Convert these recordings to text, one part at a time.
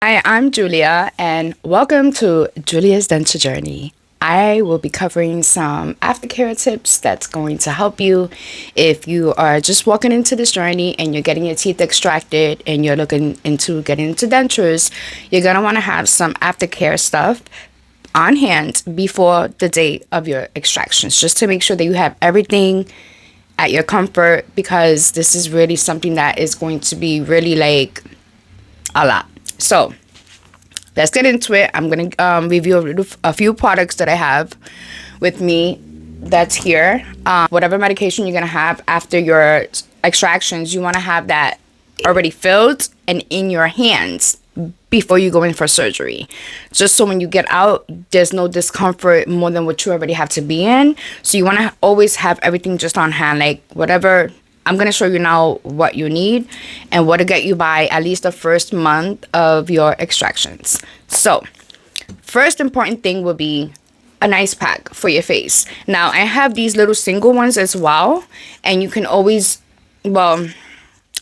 Hi, I'm Julia, and welcome to Julia's Denture Journey. I will be covering some aftercare tips that's going to help you if you are just walking into this journey and you're getting your teeth extracted and you're looking into getting into dentures. You're going to want to have some aftercare stuff on hand before the day of your extractions, just to make sure that you have everything at your comfort, because this is really something that is going to be really like a lot. So let's get into it. I'm going to review a few products that I have with me that's here. Whatever medication you're going to have after your extractions, you want to have that already filled and in your hands before you go in for surgery. Just so when you get out, there's no discomfort more than what you already have to be in. So you want to always have everything just on hand, like whatever. I'm going to show you now what you need and what to get you by at least the first month of your extractions. So, first important thing will be a nice pack for your face. Now, I have these little single ones as well, and you can always, well,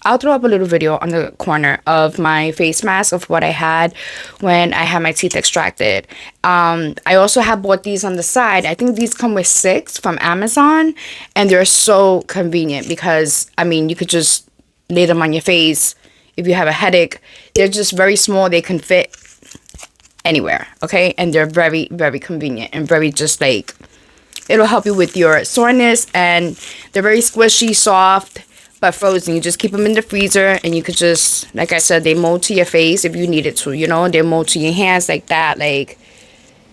I'll throw up a little video on the corner of my face mask of what I had when I had my teeth extracted. I also have bought these on the side. I think these come with 6 from Amazon, and they're so convenient because, I mean, you could just lay them on your face if you have a headache. They're just very small. They can fit anywhere, okay? And they're very, very convenient and very just like, it'll help you with your soreness, and they're very squishy, soft, but frozen. You just keep them in the freezer, and you could just, like I said, they mold to your face if you need it to, you know, they mold to your hands like that. Like,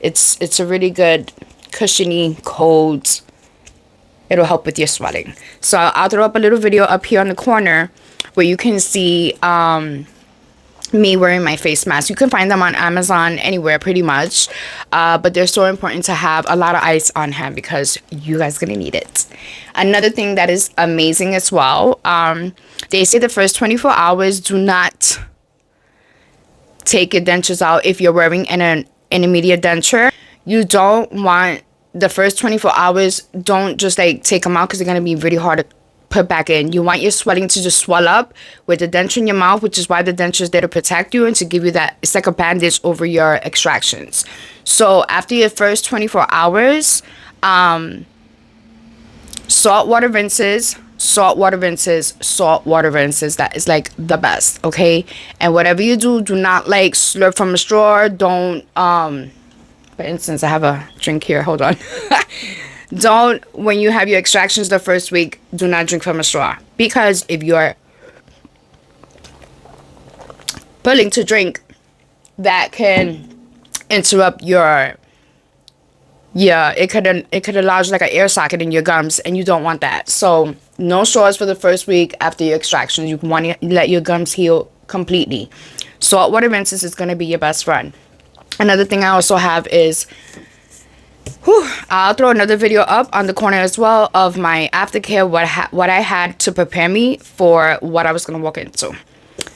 it's a really good cushiony cold. It'll help with your swelling. So I'll throw up a little video up here on the corner where you can see me wearing my face mask. You can find them on Amazon, anywhere pretty much, but they're so important to have a lot of ice on hand because you guys gonna need it. Another thing that is amazing as well, they say the first 24 hours do not take your dentures out if you're wearing an intermediate denture. You don't want the first 24 hours, don't just like take them out because they're gonna be really hard to put back in. You want your swelling to just swell up with the denture in your mouth, which is why the denture is there to protect you and to give you that, it's like a bandage over your extractions. So after your first 24 hours, salt water rinses, that is like the best, okay? And whatever you do, do not like slurp from a straw. Don't for instance, I have a drink here, hold on. Don't, when you have your extractions the first week, do not drink from a straw, because if you're pulling to drink, that can interrupt your, yeah, it could lodge like an air socket in your gums, and you don't want that. So no straws for the first week after your extractions. You want to let your gums heal completely. Saltwater rinses is going to be your best friend. Another thing I also have is, I'll throw another video up on the corner as well of my aftercare, what I had to prepare me for what I was going to walk into.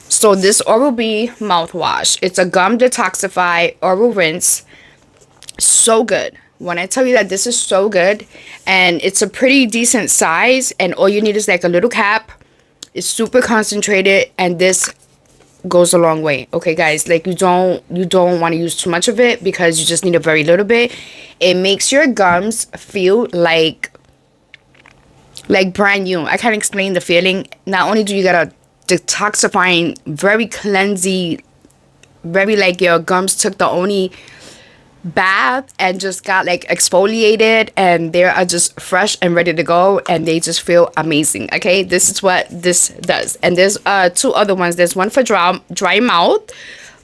So this Oral-B mouthwash, it's a gum detoxify oral rinse. So good. When I tell you that this is so good, and it's a pretty decent size, and all you need is like a little cap. It's super concentrated, and this goes a long way, okay guys? Like, you don't want to use too much of it because you just need a very little bit. It makes your gums feel like brand new. I can't explain the feeling. Not only do you get a detoxifying, very cleansing, very like your gums took the only bath and just got like exfoliated, and they are just fresh and ready to go, and they just feel amazing, okay? This is what this does. And there's 2 other ones. There's one for dry mouth,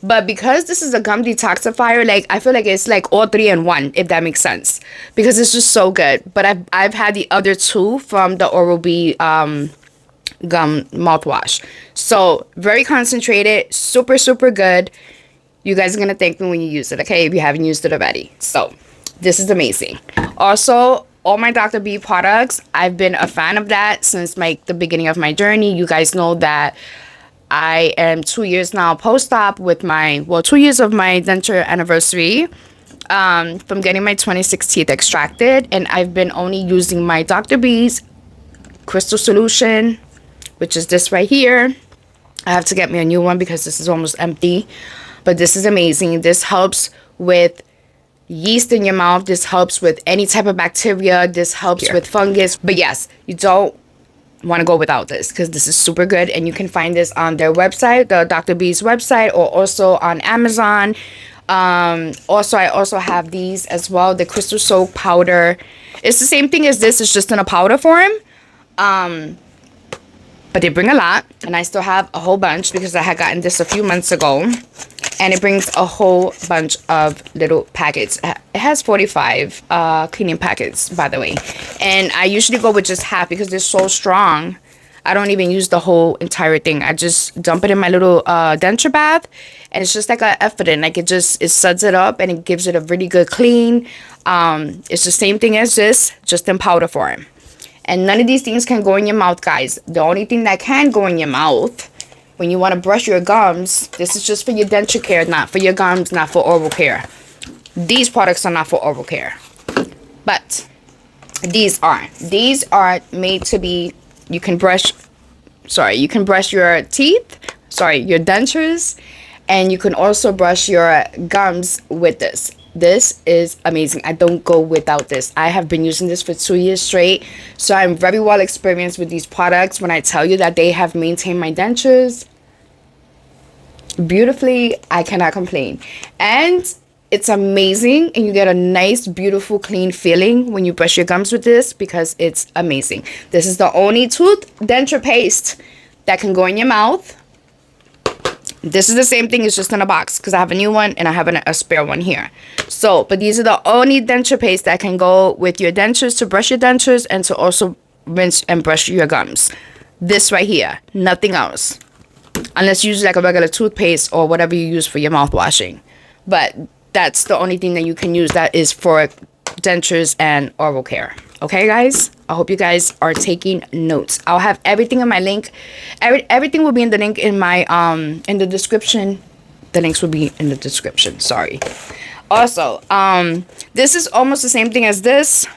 but because this is a gum detoxifier, like I feel like it's like all 3 in 1, if that makes sense, because it's just so good. But I've had the other 2 from the Oral-B gum mouthwash. So very concentrated, super good. You guys are going to thank me when you use it, okay, if you haven't used it already. So this is amazing. Also, all my Dr. B products, I've been a fan of that since the beginning of my journey. You guys know that I am 2 years now post-op with 2 years of my denture anniversary from getting my 26 teeth extracted. And I've been only using my Dr. B's crystal solution, which is this right here. I have to get me a new one because this is almost empty. But this is amazing. This helps with yeast in your mouth. This helps with any type of bacteria. This helps with fungus. But yes, you don't want to go without this because this is super good, and you can find this on their website, the Dr. B's website, or also on Amazon. Also, I also have these as well, the crystal soap powder. It's the same thing as this, it's just in a powder form. But they bring a lot, and I still have a whole bunch because I had gotten this a few months ago, and it brings a whole bunch of little packets. It has 45 cleaning packets, by the way, and I usually go with just half because they're so strong. I don't even use the whole entire thing. I just dump it in my little denture bath, and it's just like a effort. Like it suds it up, and it gives it a really good clean. It's the same thing as this, just in powder form. And none of these things can go in your mouth, guys. The only thing that can go in your mouth when you want to brush your gums, this is just for your denture care, not for your gums, not for oral care. These products are not for oral care, but these are made to be. You can brush your teeth, your dentures, and you can also brush your gums with this. This is amazing. I don't go without this. I have been using this for 2 years straight, so I'm very well experienced with these products. When I tell you that they have maintained my dentures beautifully, I cannot complain. And it's amazing, and you get a nice, beautiful, clean feeling when you brush your gums with this because it's amazing. This is the only tooth denture paste that can go in your mouth. This is the same thing, it's just in a box because I have a new one and I have a spare one here. So, but these are the only denture paste that can go with your dentures to brush your dentures and to also rinse and brush your gums. This right here, nothing else. Unless you use like a regular toothpaste or whatever you use for your mouth washing. But that's the only thing that you can use that is for dentures and oral care. Okay, guys? I hope you guys are taking notes. I'll have everything in my link. Everything will be in the link in my in the description. The links will be in the description. Sorry. Also, this is almost the same thing as this,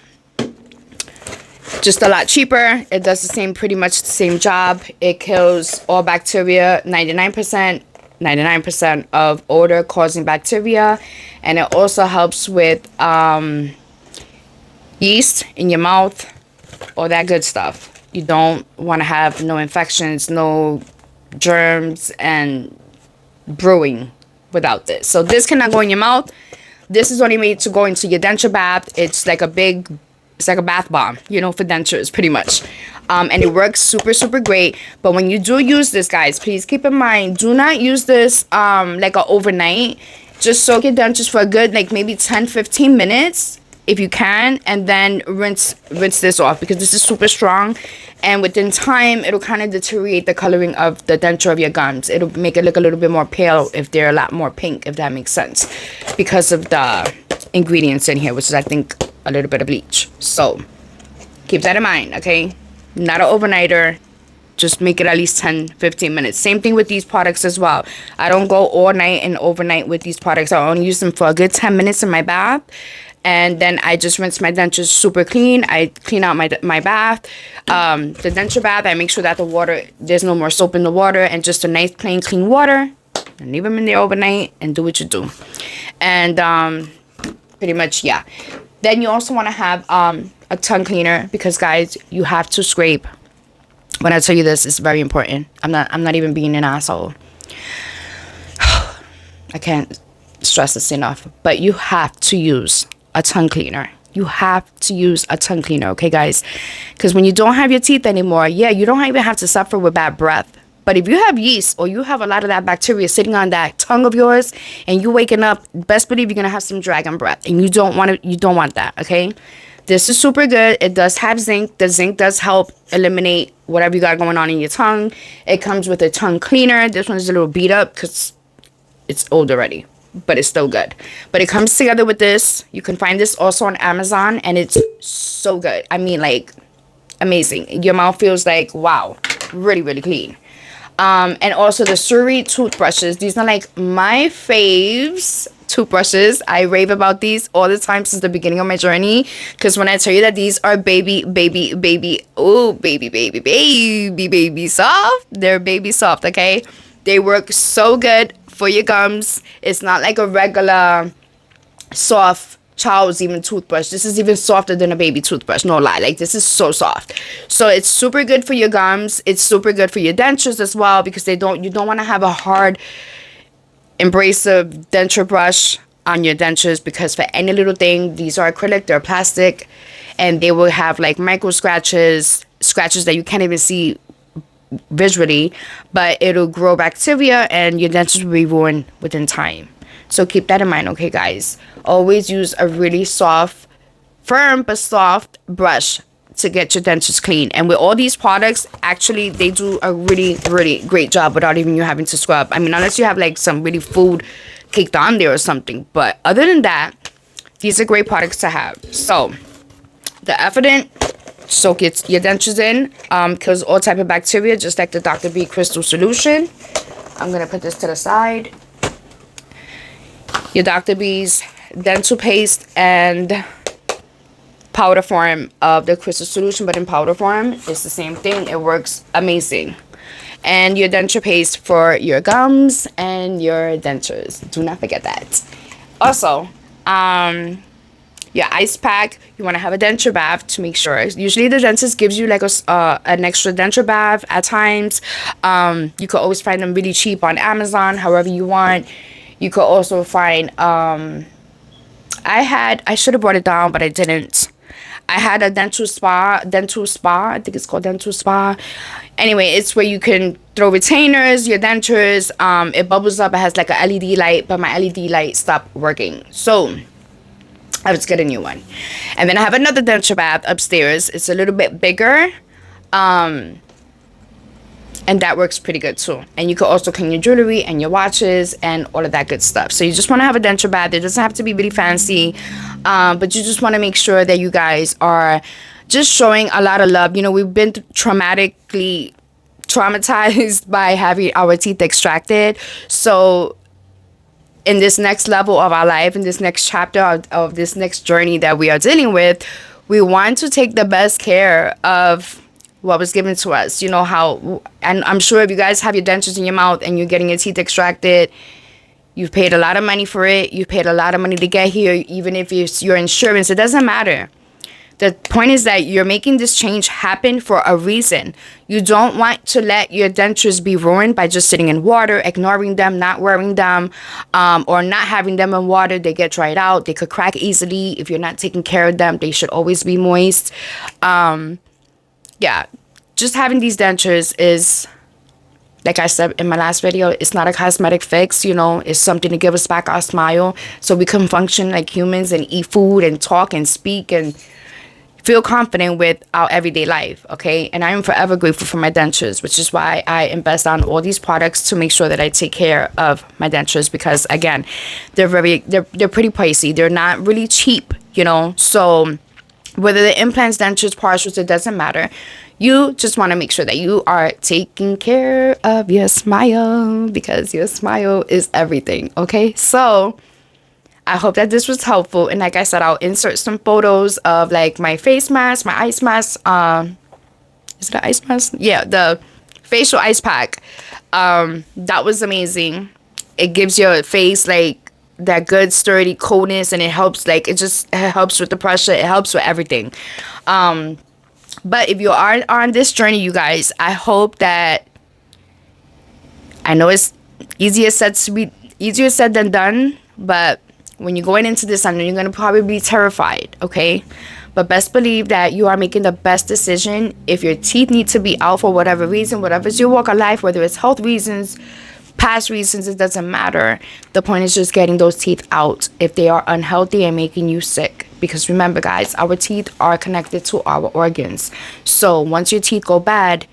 just a lot cheaper. It does the same, pretty much the same job. It kills all bacteria, 99% of odor causing bacteria, and it also helps with yeast in your mouth, all that good stuff. You don't want to have no infections, no germs, and brewing without this. So this cannot go in your mouth. This is only made to go into your denture bath. It's like a bath bomb, you know, for dentures, pretty much. And it works super, super great. But when you do use this, guys, please keep in mind, do not use this like overnight. Just soak your dentures for a good, like maybe 10-15 minutes if you can, and then rinse this off because this is super strong, and within time it'll kind of deteriorate the coloring of the denture of your gums. It'll make it look a little bit more pale if they're a lot more pink, if that makes sense, because of the ingredients in here, which is I think a little bit of bleach. So keep that in mind, okay? Not an overnighter. Just make it at least 10-15 minutes. Same thing with these products as well. I don't go all night and overnight with these products. I only use them for a good 10 minutes in my bath, and then I just rinse my dentures super clean. I clean out my bath, the denture bath. I make sure that the water, there's no more soap in the water, and just a nice plain clean water, and leave them in there overnight and do what you do. And pretty much, yeah. Then you also want to have a tongue cleaner because, guys, you have to scrape. When I tell you this, it's very important. I'm not even being an asshole. I can't stress this enough, but you have to use a tongue cleaner. You have to use a tongue cleaner, okay, guys? Because when you don't have your teeth anymore, yeah, you don't even have to suffer with bad breath. But if you have yeast or you have a lot of that bacteria sitting on that tongue of yours, and you waking up, best believe you're gonna have some dragon breath, and you don't want that, okay? This is super good. It does have zinc. The zinc does help eliminate whatever you got going on in your tongue. It comes with a tongue cleaner. This one is a little beat up because it's old already, but it's still good. But it comes together with this. You can find this also on Amazon, and it's so good. I mean, like, amazing. Your mouth feels like, wow, really, really clean. And also the Suri toothbrushes. These are like my faves toothbrushes. I rave about these all the time since the beginning of my journey, because when I tell you that these are baby soft, they're baby soft, okay? They work so good for your gums. It's not like a regular soft child's even toothbrush. This is even softer than a baby toothbrush, no lie. Like, this is so soft. So it's super good for your gums. It's super good for your dentures as well, because you don't want to have a hard abrasive denture brush on your dentures, because for any little thing, these are acrylic, they're plastic, and they will have like micro scratches that you can't even see visually, but it'll grow bacteria and your dentures will be ruined within time. So keep that in mind, okay, guys? Always use a really soft, firm but soft brush to get your dentures clean. And with all these products, actually, they do a really, really great job without even you having to scrub. I mean, unless you have like some really food caked on there or something. But other than that, these are great products to have. So the Effident, soak your dentures in, kills all type of bacteria, just like the Dr. B crystal solution. I'm gonna put this to the side. Your Dr. B's dental paste and powder form of the crystal solution, but in powder form, it's the same thing. It works amazing. And your denture paste for your gums and your dentures. Do not forget that. Also, your ice pack, you want to have a denture bath to make sure. Usually the dentist gives you like an extra denture bath at times. You could always find them really cheap on Amazon, however you want. You could also find, I should have brought it down, but I didn't. I had a dental spa, I think it's called dental spa. Anyway, it's where you can throw retainers, your dentures, it bubbles up, it has like a LED light, but my LED light stopped working. So I was get a new one. And then I have another denture bath upstairs. It's a little bit bigger. And that works pretty good too. And you can also clean your jewelry and your watches and all of that good stuff. So you just want to have a denture bath. It doesn't have to be really fancy. But you just want to make sure that you guys are just showing a lot of love. You know, we've been traumatized by having our teeth extracted. So in this next level of our life, in this next chapter of this next journey that we are dealing with, we want to take the best care of what was given to us. You know how, and I'm sure if you guys have your dentures in your mouth and you're getting your teeth extracted, you've paid a lot of money for it. You've paid a lot of money to get here, even if it's your insurance. It doesn't matter. The point is that you're making this change happen for a reason. You don't want to let your dentures be ruined by just sitting in water, ignoring them, not wearing them, or not having them in water. They get dried out. They could crack easily. If you're not taking care of them, they should always be moist. Yeah, just having these dentures is, like I said in my last video, it's not a cosmetic fix, you know, it's something to give us back our smile so we can function like humans and eat food and talk and speak and feel confident with our everyday life, okay? And I am forever grateful for my dentures, which is why I invest on all these products to make sure that I take care of my dentures, because again, they're pretty pricey. They're not really cheap, you know, so whether the implants, dentures, partials, it doesn't matter. You just want to make sure that you are taking care of your smile, because your smile is everything, okay? So I hope that this was helpful. And like I said, I'll insert some photos of like my face mask, my ice mask. Is it an ice mask? Yeah, the facial ice pack. That was amazing. It gives your face like that good sturdy coldness, and it helps, like it helps with the pressure, it helps with everything. But if you are on this journey, you guys, I hope that, I know it's easier said than done, but when you're going into this, I know you're going to probably be terrified, okay? But best believe that you are making the best decision. If your teeth need to be out for whatever reason, whatever's your walk of life, whether it's health reasons, past reasons, it doesn't matter. The point is just getting those teeth out if they are unhealthy and making you sick. Because remember, guys, our teeth are connected to our organs. So once your teeth go bad,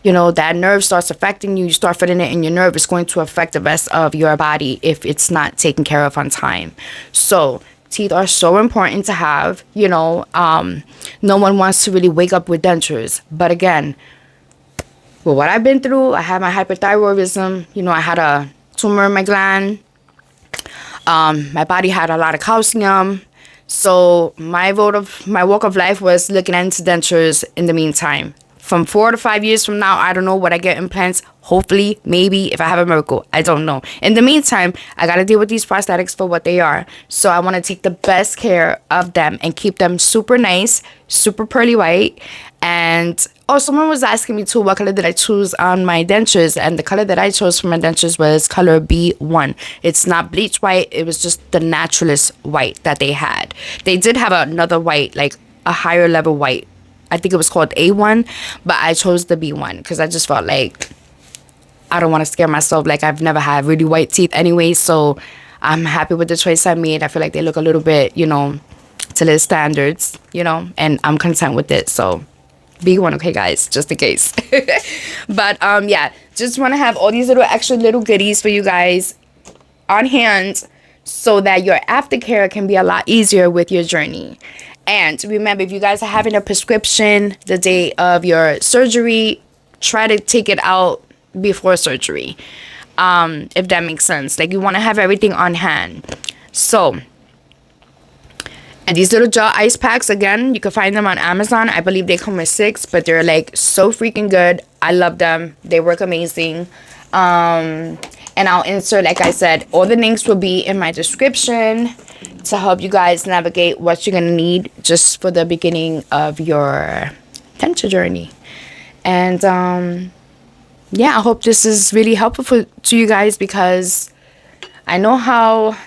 you know, that nerve starts affecting you. You start feeling it in your nerve. It's going to affect the rest of your body if it's not taken care of on time. So teeth are so important to have, you know. No one wants to really wake up with dentures. But again, with what I've been through, I had my hyperthyroidism. You know, I had a tumor in my gland. My body had a lot of calcium. So my walk of life was looking into dentures in the meantime from 4 to 5 years from now, I don't know what I get implants. Hopefully, maybe if I have a miracle, I don't know. In the meantime, I gotta deal with these prosthetics for what they are. So I want to take the best care of them and keep them super nice, super pearly white. And oh, someone was asking me too, what color did I choose on my dentures? And the color that I chose for my dentures was color B1. It's not bleach white. It was just the naturalist white that they had. They did have another white, like a higher level white. I think it was called A1, but I chose the B1 because I just felt like I don't want to scare myself. Like, I've never had really white teeth anyway, so I'm happy with the choice I made. I feel like they look a little bit, to their standards, and I'm content with it. So B1, okay, guys, just in case. But yeah, just want to have all these little extra little goodies for you guys on hand so that your aftercare can be a lot easier with your journey. And remember, if you guys are having a prescription the day of your surgery, try to take it out before surgery, if that makes sense. Like, you want to have everything on hand. So, and these little jaw ice packs, again, you can find them on Amazon. I believe they come with 6, but they're like so freaking good. I love them. They work amazing. And I'll insert, like I said, all the links will be in my description to help you guys navigate what you're going to need just for the beginning of your denture journey. And yeah, I hope this is really helpful to you guys, because I know how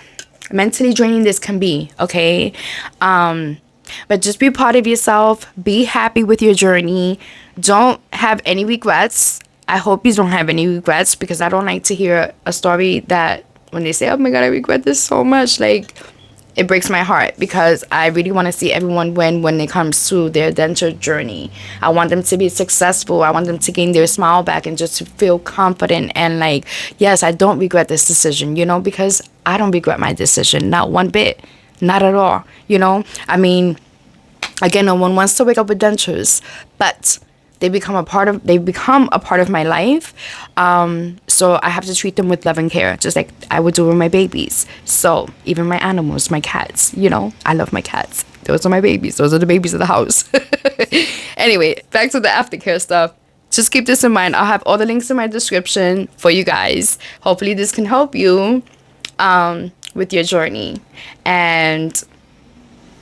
mentally draining this can be, okay? But just be proud of yourself. Be happy with your journey. Don't have any regrets. I hope you don't have any regrets, because I don't like to hear a story that when they say, oh my God, I regret this so much. Like, it breaks my heart, because I really want to see everyone win when it comes to their denture journey. I want them to be successful. I want them to gain their smile back and just to feel confident and like, yes, I don't regret this decision, because I don't regret my decision, not one bit, not at all, I mean, again, no one wants to wake up with dentures, but they become a part of my life. So I have to treat them with love and care, just like I would do with my babies. So even my animals, my cats, I love my cats. Those are my babies. Those are the babies of the house. Anyway, back to the aftercare stuff. Just keep this in mind. I'll have all the links in my description for you guys. Hopefully this can help you with your journey. And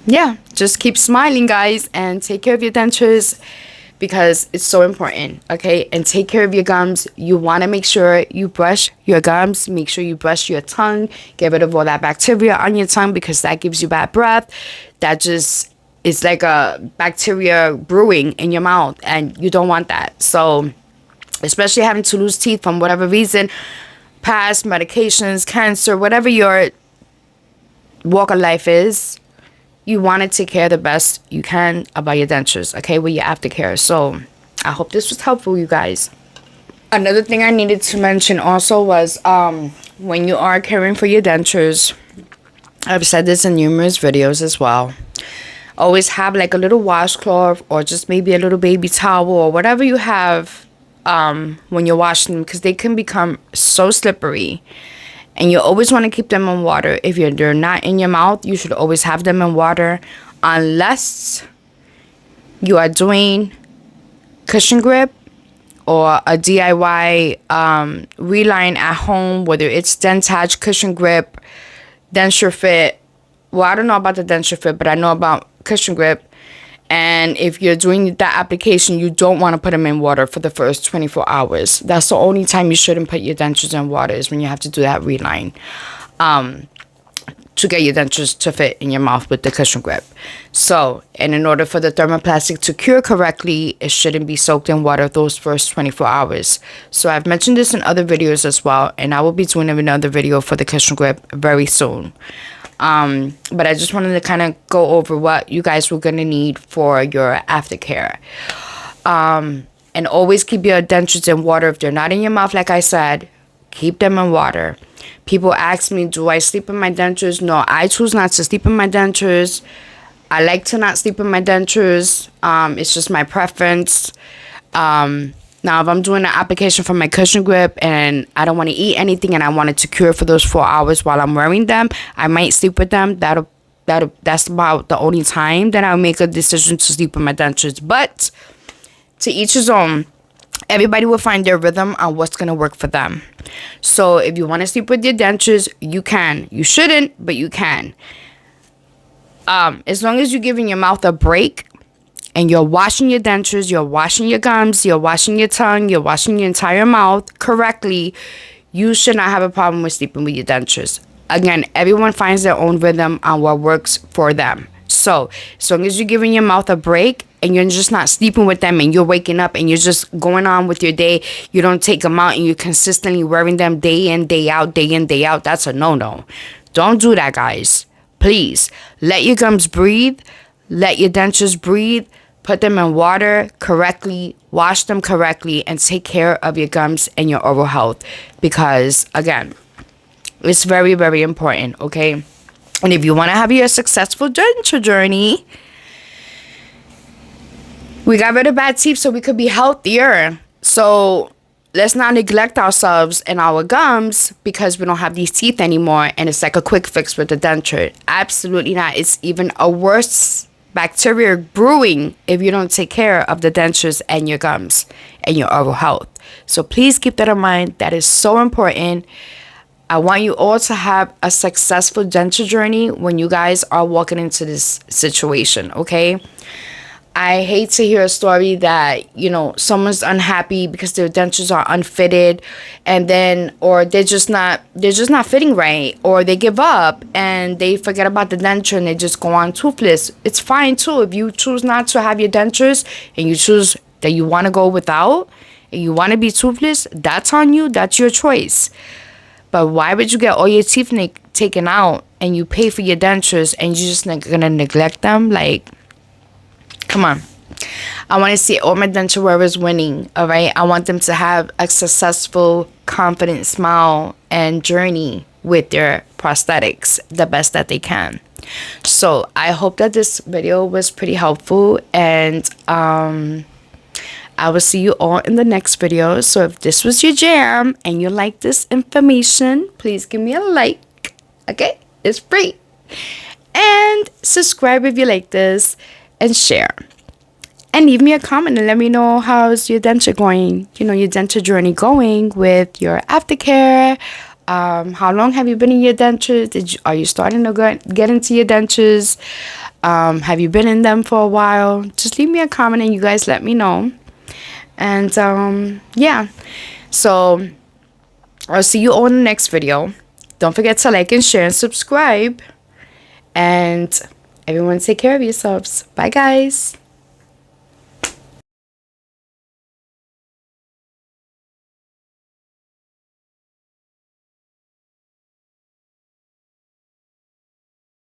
yeah, just keep smiling, guys, and take care of your dentures, because it's so important, okay? And take care of your gums. You want to make sure you brush your gums. Make sure you brush your tongue. Get rid of all that bacteria on your tongue, because that gives you bad breath. That just is like a bacteria brewing in your mouth, and you don't want that. So, especially having to lose teeth from whatever reason, past medications, cancer, whatever your walk of life is, you want to take care the best you can about your dentures, okay, with your aftercare. So I hope this was helpful, you guys. Another thing I needed to mention also was when you are caring for your dentures, I've said this in numerous videos as well, always have like a little washcloth or just maybe a little baby towel or whatever you have when you're washing them, because they can become so slippery. And you always want to keep them in water. If they're not in your mouth, you should always have them in water, unless you are doing cushion grip or a DIY reline at home, whether it's Dentage, cushion grip, denture fit. Well, I don't know about the denture fit, but I know about cushion grip. And if you're doing that application, you don't want to put them in water for the first 24 hours. That's the only time you shouldn't put your dentures in water, is when you have to do that reline to get your dentures to fit in your mouth with the cushion grip. So, and in order for the thermoplastic to cure correctly, it shouldn't be soaked in water those first 24 hours. So I've mentioned this in other videos as well, and I will be doing another video for the cushion grip very soon. But I just wanted to kind of go over what you guys were going to need for your aftercare. And always keep your dentures in water. If they're not in your mouth, like I said, keep them in water. People ask me, do I sleep in my dentures? No, I choose not to sleep in my dentures. I like to not sleep in my dentures. It's just my preference. Now, if I'm doing an application for my cushion grip and I don't want to eat anything and I want it to cure for those 4 hours while I'm wearing them, I might sleep with them. That's about the only time that I'll make a decision to sleep with my dentures. But To each his own. Everybody will find their rhythm on what's going to work for them. So if you want to sleep with your dentures, you can. You shouldn't, but you can. As long as you're giving your mouth a break and you're washing your dentures, you're washing your gums, you're washing your tongue, you're washing your entire mouth correctly, you should not have a problem with sleeping with your dentures. Again, everyone finds their own rhythm on what works for them. So as long as you're giving your mouth a break and you're just not sleeping with them and you're waking up and you're just going on with your day, you don't take them out and you're consistently wearing them day in, day out, day in, day out, that's a no-no. Don't do that, guys. Please, let your gums breathe. Let your dentures breathe. Put them in water correctly. Wash them correctly. And take care of your gums and your oral health. Because, again, it's very, very important, okay? And if you want to have your successful denture journey, we got rid of bad teeth so we could be healthier. So let's not neglect ourselves and our gums because we don't have these teeth anymore and it's like a quick fix with the denture. Absolutely not. It's even a worse bacteria brewing if you don't take care of the dentures and your gums and your oral health. So please keep that in mind. That is so important. I want you all to have a successful denture journey when you guys are walking into this situation, okay? I hate to hear a story that, you know, someone's unhappy because their dentures are unfitted and then, or they're just not fitting right, or they give up and they forget about the denture and they just go on toothless. It's fine too. If you choose not to have your dentures and you choose that you want to go without and you want to be toothless, that's on you. That's your choice. But why would you get all your teeth taken out and you pay for your dentures and you're just gonna neglect them? Like, come on. I want to see all my denture wearers winning, all right? I want them to have a successful, confident smile and journey with their prosthetics the best that they can. So I hope that this video was pretty helpful, and I will see you all in the next video. So if this was your jam and you like this information, please give me a like, okay? It's free. And subscribe if you like this, and share. And leave me a comment and let me know how's your denture going, you know, your denture journey going with your aftercare. How long have you been in your dentures? Are you starting to get into your dentures? Have you been in them for a while? Just leave me a comment and you guys let me know. And yeah, so I'll see you all in the next video. Don't forget to like and share and subscribe. And everyone take care of yourselves. Bye, guys.